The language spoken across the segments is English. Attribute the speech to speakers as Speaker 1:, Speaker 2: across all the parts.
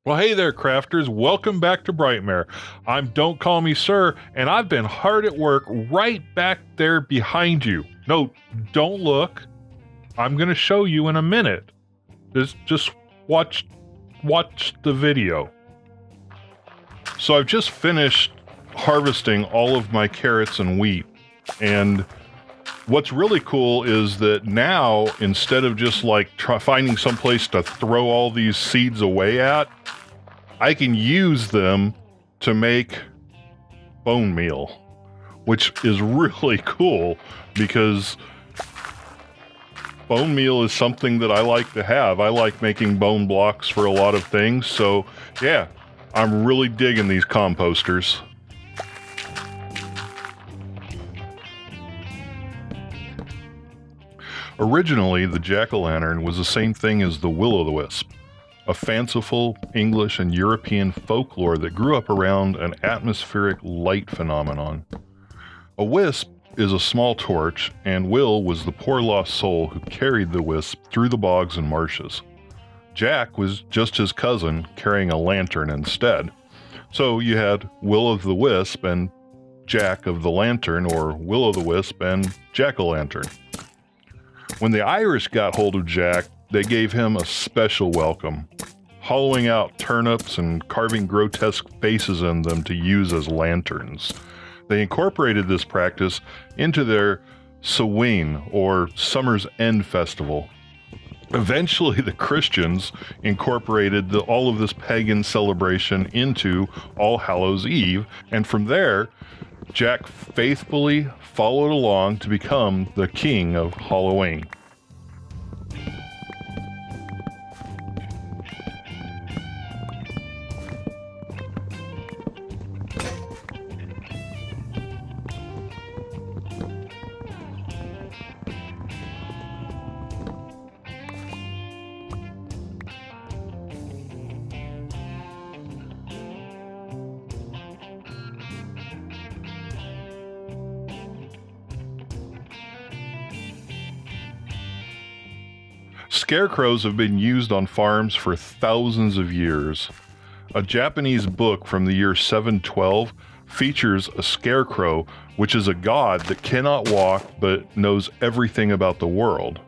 Speaker 1: Well, hey there, crafters. Welcome back to Breitmaer. I'm Don't Call Me Sir, and I've been hard at work right back there behind you. No, don't look. I'm going to show you in a minute. Just watch the video. So I've just finished harvesting all of my carrots and wheat, and what's really cool is that now, instead of just like finding some place to throw all these seeds away at, I can use them to make bone meal, which is really cool because bone meal is something that I like to have. I like making bone blocks for a lot of things, so yeah, I'm really digging these composters. Originally, the jack-o'-lantern was the same thing as the will-o'-the-wisp, a fanciful English and European folklore that grew up around an atmospheric light phenomenon. A wisp is a small torch, and Will was the poor lost soul who carried the wisp through the bogs and marshes. Jack was just his cousin, carrying a lantern instead. So you had Will of the Wisp and Jack of the Lantern, or Will o' the Wisp and Jack-o'-lantern. When the Irish got hold of Jack, they gave him a special welcome, hollowing out turnips and carving grotesque faces in them to use as lanterns. They incorporated this practice into their Samhain, or Summer's End Festival. Eventually, the Christians incorporated all of this pagan celebration into All Hallows Eve, and from there, Jack faithfully followed along to become the king of Halloween. Scarecrows have been used on farms for thousands of years. A Japanese book from the year 712 features a scarecrow, which is a god that cannot walk but knows everything about the world.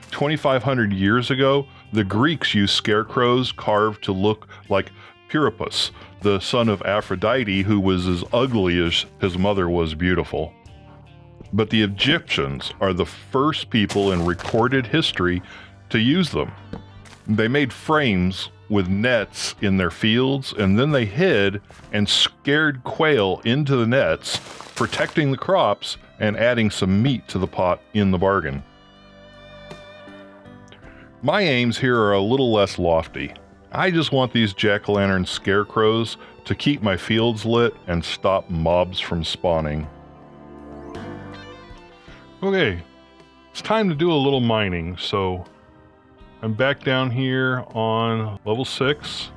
Speaker 1: 2,500 years ago, the Greeks used scarecrows carved to look like Priapus, the son of Aphrodite, who was as ugly as his mother was beautiful. But the Egyptians are the first people in recorded history to use them. They made frames with nets in their fields, and then they hid and scared quail into the nets, protecting the crops and adding some meat to the pot in the bargain. My aims here are a little less lofty. I just want these jack-o'-lantern scarecrows to keep my fields lit and stop mobs from spawning. Okay, it's time to do a little mining, so I'm back down here on level 6,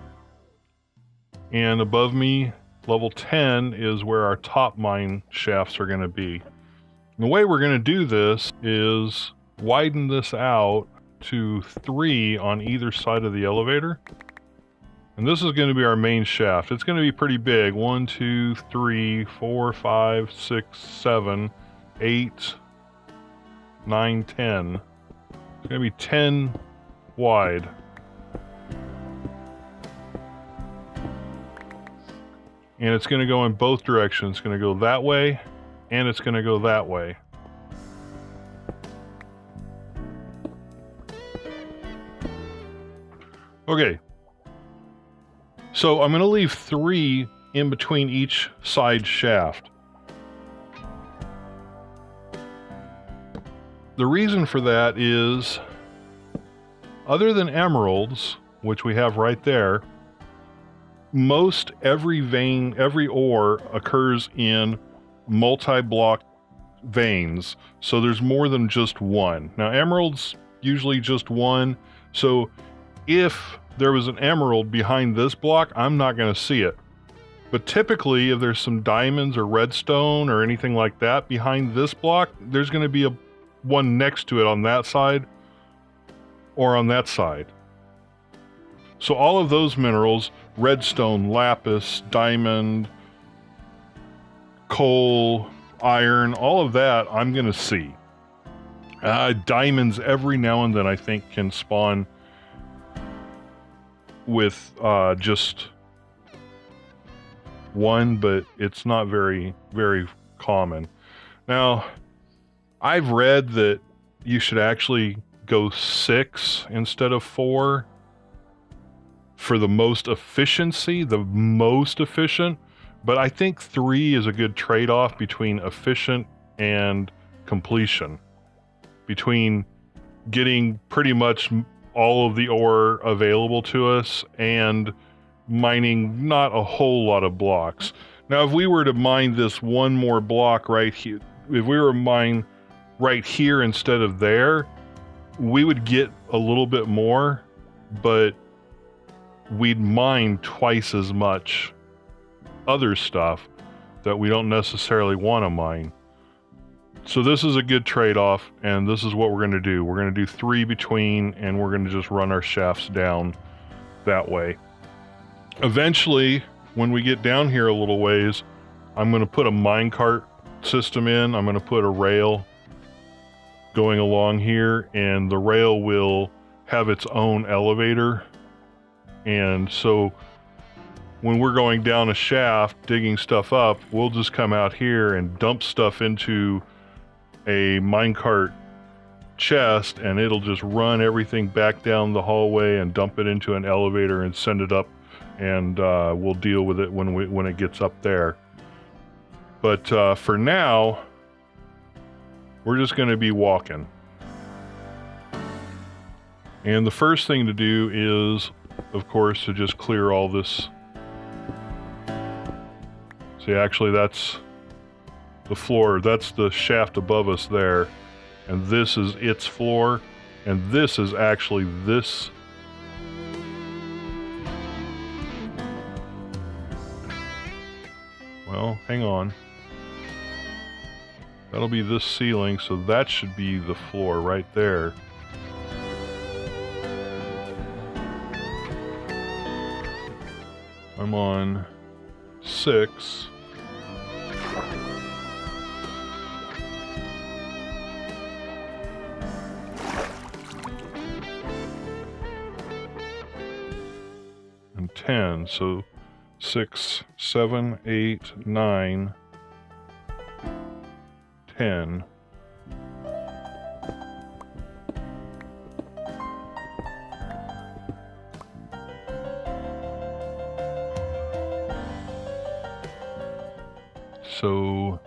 Speaker 1: and above me, level 10 is where our top mine shafts are going to be. And the way we're going to do this is widen this out to 3 on either side of the elevator. And this is going to be our main shaft. It's going to be pretty big. 1, 2, 3, 4, 5, 6, 7, 8, 9, 10. It's going to be 10 wide. And it's going to go in both directions. It's going to go that way, and it's going to go that way. Okay. So I'm going to leave 3 in between each side shaft. The reason for that is, other than emeralds, which we have right there, most every vein, every ore occurs in multi-block veins, so there's more than just one. Now, emeralds, usually just one, so if there was an emerald behind this block, I'm not going to see it. But typically, if there's some diamonds or redstone or anything like that behind this block, there's going to be one next to it on that side or on that side. So all of those minerals, redstone, lapis, diamond, coal, iron, all of that, I'm going to see. Diamonds every now and then I think can spawn with just one, but it's not very, very common. Now, I've read that you should actually go 6 instead of 4 for the most efficiency, the most efficient, but I think 3 is a good trade-off between efficient and completion, between getting pretty much all of the ore available to us and mining not a whole lot of blocks. Now, if we were to mine this one more block right here, if we were to mine right here instead of there, we would get a little bit more, but we'd mine twice as much other stuff that we don't necessarily want to mine. So this is a good trade-off, and this is what we're going to do. We're going to do 3 between, and we're going to just run our shafts down that way. Eventually, when we get down here a little ways, I'm going to put a minecart system in. I'm going to put a rail going along here, and the rail will have its own elevator. And so when we're going down a shaft, digging stuff up, we'll just come out here and dump stuff into a minecart chest, and it'll just run everything back down the hallway and dump it into an elevator and send it up, and we'll deal with it when it gets up there. But for now, we're just going to be walking. And the first thing to do is, of course, to just clear all this. See, actually, that's the floor. That's the shaft above us there. And this is its floor. And this is actually this. Well, hang on. That'll be this ceiling, so that should be the floor right there. I'm on 6. And 10, so 6, 7, 8, 9, 10. So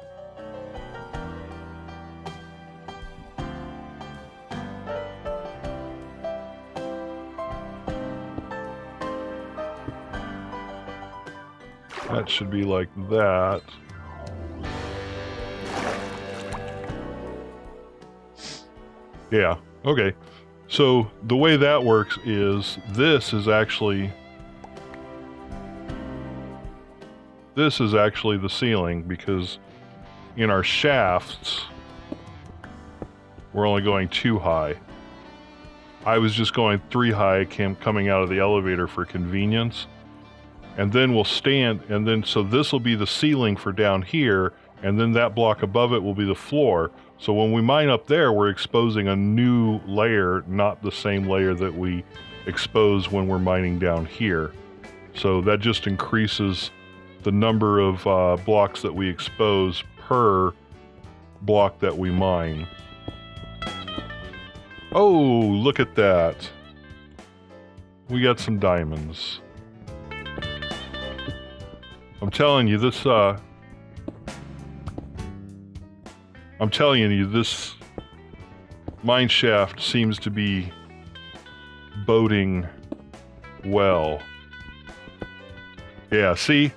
Speaker 1: that should be like that. Yeah, okay. So the way that works is this is actually the ceiling, because in our shafts we're only going 2 high. I was just going 3 high coming out of the elevator for convenience. And then we'll stand, and then so this will be the ceiling for down here, and then that block above it will be the floor. So when we mine up there, we're exposing a new layer, not the same layer that we expose when we're mining down here. So that just increases the number of blocks that we expose per block that we mine. Oh, look at that. We got some diamonds. I'm telling you, this mine shaft seems to be boding well. Yeah, see?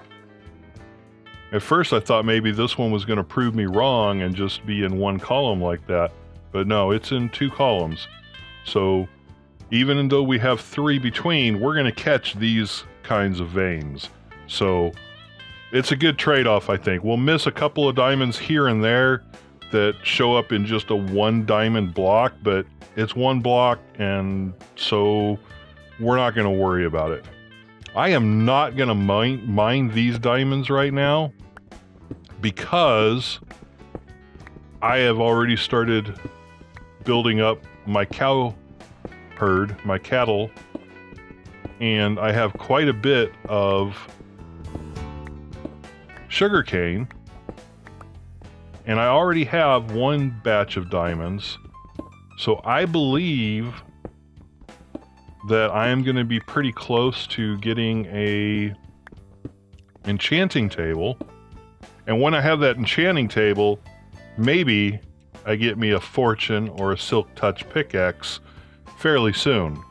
Speaker 1: At first I thought maybe this one was going to prove me wrong and just be in one column like that. But no, it's in 2 columns. So even though we have 3 between, we're going to catch these kinds of veins. So it's a good trade-off, I think. We'll miss a couple of diamonds here and there that show up in just a 1 diamond block, but it's 1 block, and so we're not going to worry about it. I am not going to mine these diamonds right now because I have already started building up my cow herd, my cattle, and I have quite a bit of sugarcane, and I already have one batch of diamonds, so I believe that I am going to be pretty close to getting a enchanting table, and when I have that enchanting table, maybe I get me a fortune or a silk touch pickaxe fairly soon.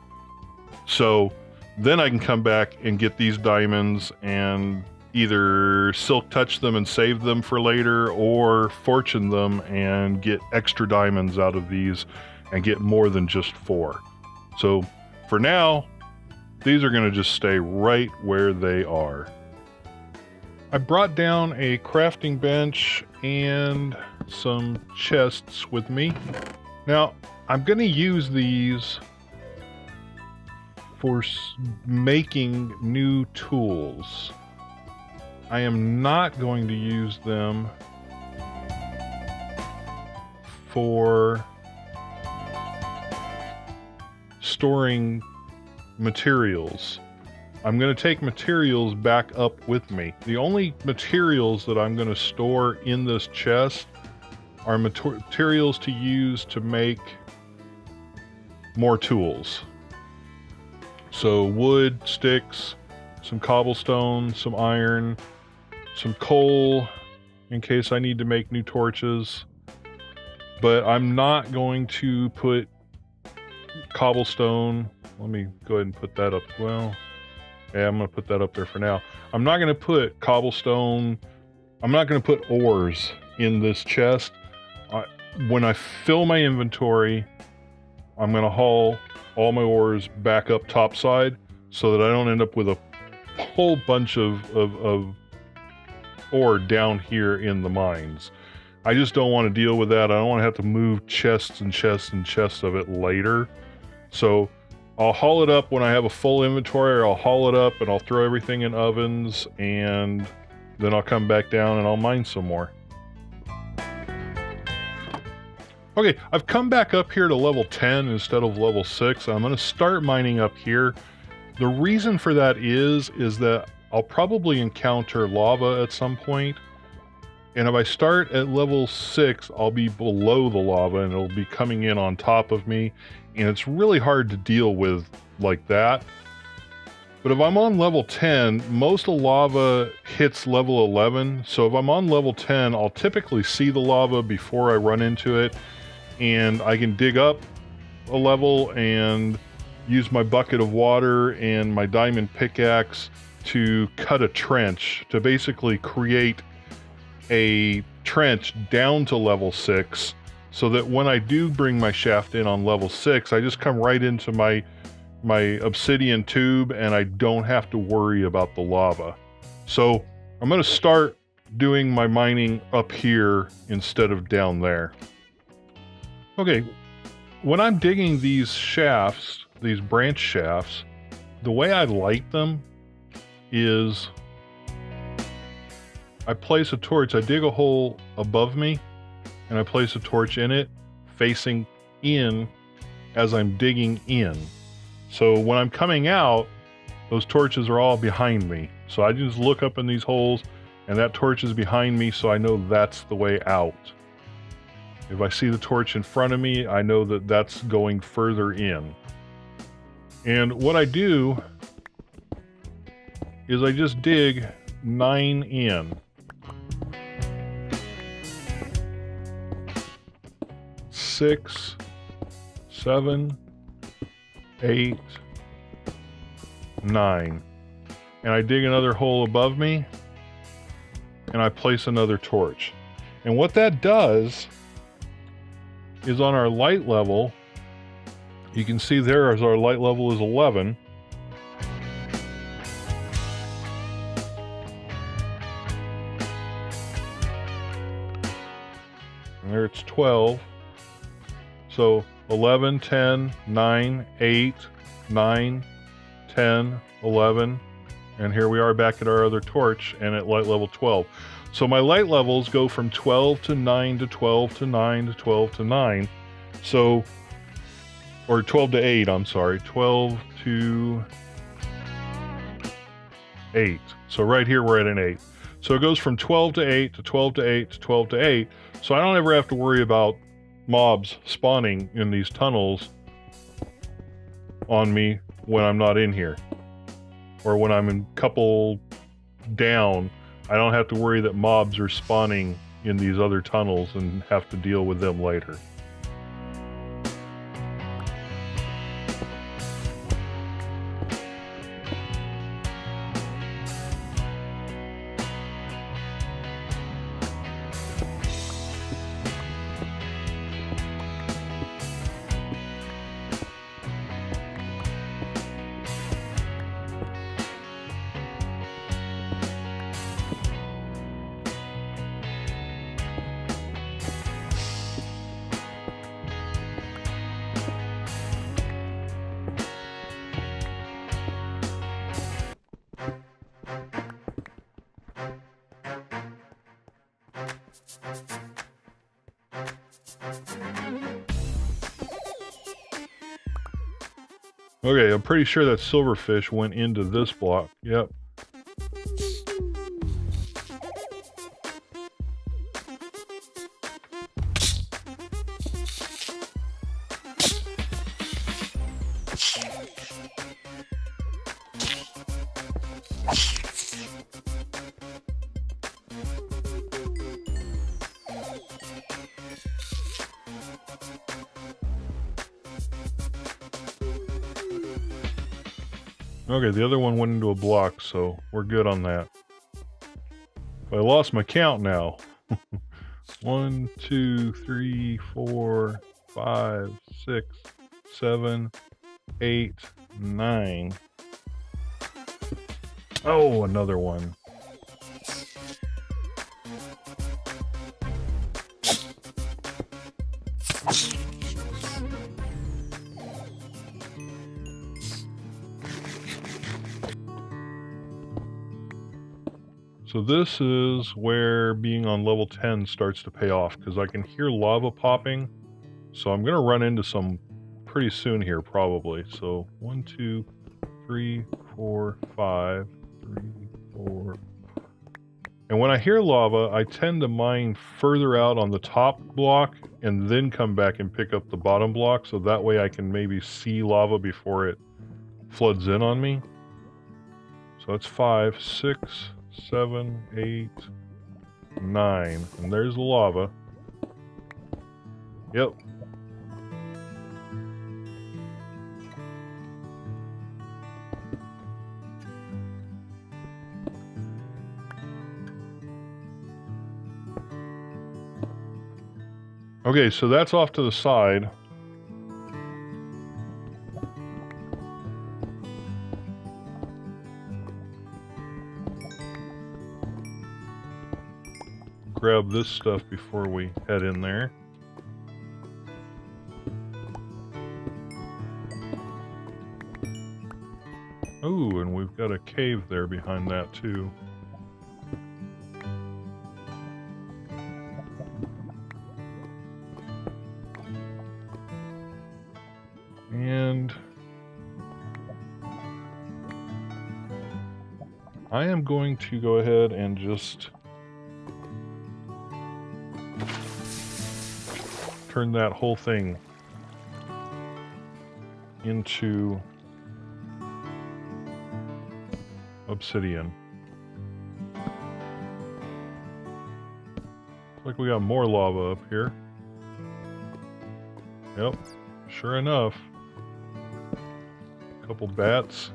Speaker 1: So then I can come back and get these diamonds and either silk touch them and save them for later, or fortune them and get extra diamonds out of these and get more than just 4. So for now, these are going to just stay right where they are. I brought down a crafting bench and some chests with me. Now, I'm going to use these for making new tools. I am not going to use them for storing materials. I'm going to take materials back up with me. The only materials that I'm going to store in this chest are materials to use to make more tools. So wood, sticks, some cobblestone, some iron, some coal in case I need to make new torches. But I'm not going to put cobblestone. Let me go ahead and put that up. Well, yeah, I'm going to put that up there for now. I'm not going to put cobblestone. I'm not going to put ores in this chest. When I fill my inventory, I'm going to haul all my ores back up topside so that I don't end up with a whole bunch of ore down here in the mines. I just don't want to deal with that. I don't want to have to move chests and chests and chests of it later. So I'll haul it up when I have a full inventory, or I'll haul it up and I'll throw everything in ovens, and then I'll come back down and I'll mine some more. Okay, I've come back up here to level 10 instead of level 6. I'm going to start mining up here. The reason for that is that I'll probably encounter lava at some point. And if I start at level 6, I'll be below the lava and it'll be coming in on top of me. And it's really hard to deal with like that. But if I'm on level 10, most of the lava hits level 11. So if I'm on level 10, I'll typically see the lava before I run into it. And I can dig up a level and use my bucket of water and my diamond pickaxe to cut a trench, to basically create a trench down to level 6, so that when I do bring my shaft in on level 6, I just come right into my obsidian tube and I don't have to worry about the lava. So I'm going to start doing my mining up here instead of down there. Okay, when I'm digging these shafts, these branch shafts, the way I light them is I place a torch. I dig a hole above me and I place a torch in it facing in as I'm digging in. So when I'm coming out, those torches are all behind me. So I just look up in these holes and that torch is behind me, so I know that's the way out. If I see the torch in front of me, I know that that's going further in. And what I do is I just dig 9 in. 6, 7, 8, 9. And I dig another hole above me, and I place another torch. And what that does is on our light level, you can see there as our light level is 11. And there it's 12. So 11, 10, 9, 8, 9, 10, 11, and here we are back at our other torch and at light level 12. So my light levels go from 12 to 9 to 12 to 9 to 12 to 9. So, or 12 to 8, I'm sorry. 12 to 8. So right here we're at an 8. So it goes from 12 to 8 to 12 to 8 to 12 to 8. So I don't ever have to worry about mobs spawning in these tunnels on me when I'm not in here. Or when I'm in couple down, I don't have to worry that mobs are spawning in these other tunnels and have to deal with them later. Okay, I'm pretty sure that silverfish went into this block. Yep. Okay, the other one went into a block, so we're good on that. But I lost my count now. 1, 2, 3, 4, 5, 6, 7, 8, 9. Oh, another one. So this is where being on level 10 starts to pay off, because I can hear lava popping. So I'm going to run into some pretty soon here, probably. So 1, 2, 3, 4, 5, 3, 4. And when I hear lava, I tend to mine further out on the top block and then come back and pick up the bottom block. So that way I can maybe see lava before it floods in on me. So that's 5, 6, 7, 8, 9. And there's the lava. Yep. Okay, so that's off to the side. Grab this stuff before we head in there. Oh, and we've got a cave there behind that too. And I am going to go ahead and just turn that whole thing into obsidian. Looks like we got more lava up here. Yep, sure enough. A couple bats.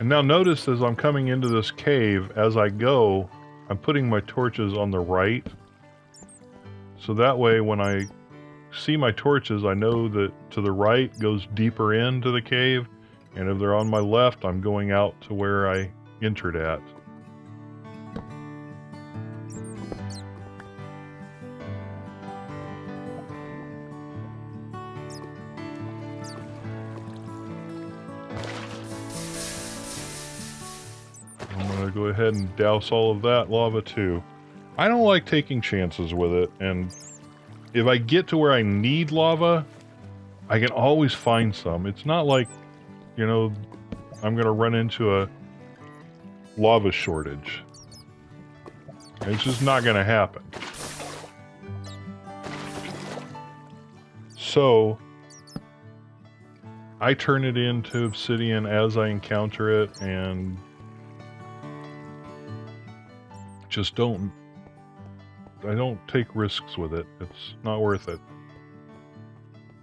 Speaker 1: And now notice as I'm coming into this cave, as I go, I'm putting my torches on the right. So that way when I see my torches, I know that to the right goes deeper into the cave. And if they're on my left, I'm going out to where I entered at. go ahead and douse all of that lava too. I don't like taking chances with it, and if I get to where I need lava, I can always find some. It's not like, you know, I'm gonna run into a lava shortage. It's just not gonna happen. So I turn it into obsidian as I encounter it, and just I don't take risks with it. It's not worth it.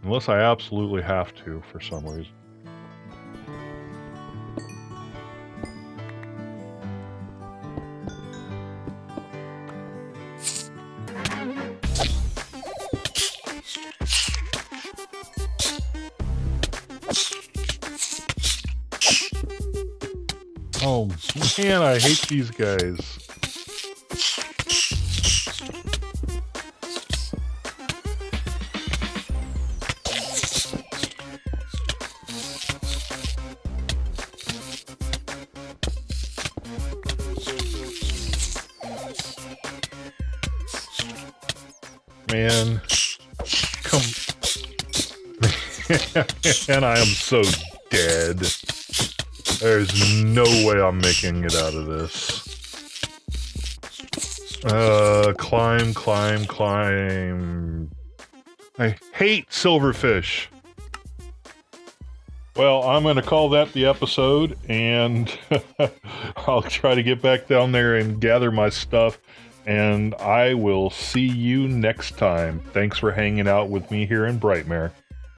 Speaker 1: Unless I absolutely have to for some reason. Oh man, I hate these guys. Man, come. And I am so dead. There's no way I'm making it out of this. Climb, climb, climb. I hate silverfish. Well, I'm going to call that the episode, and I'll try to get back down there and gather my stuff, and I will see you next time. Thanks for hanging out with me here in Breitmaer.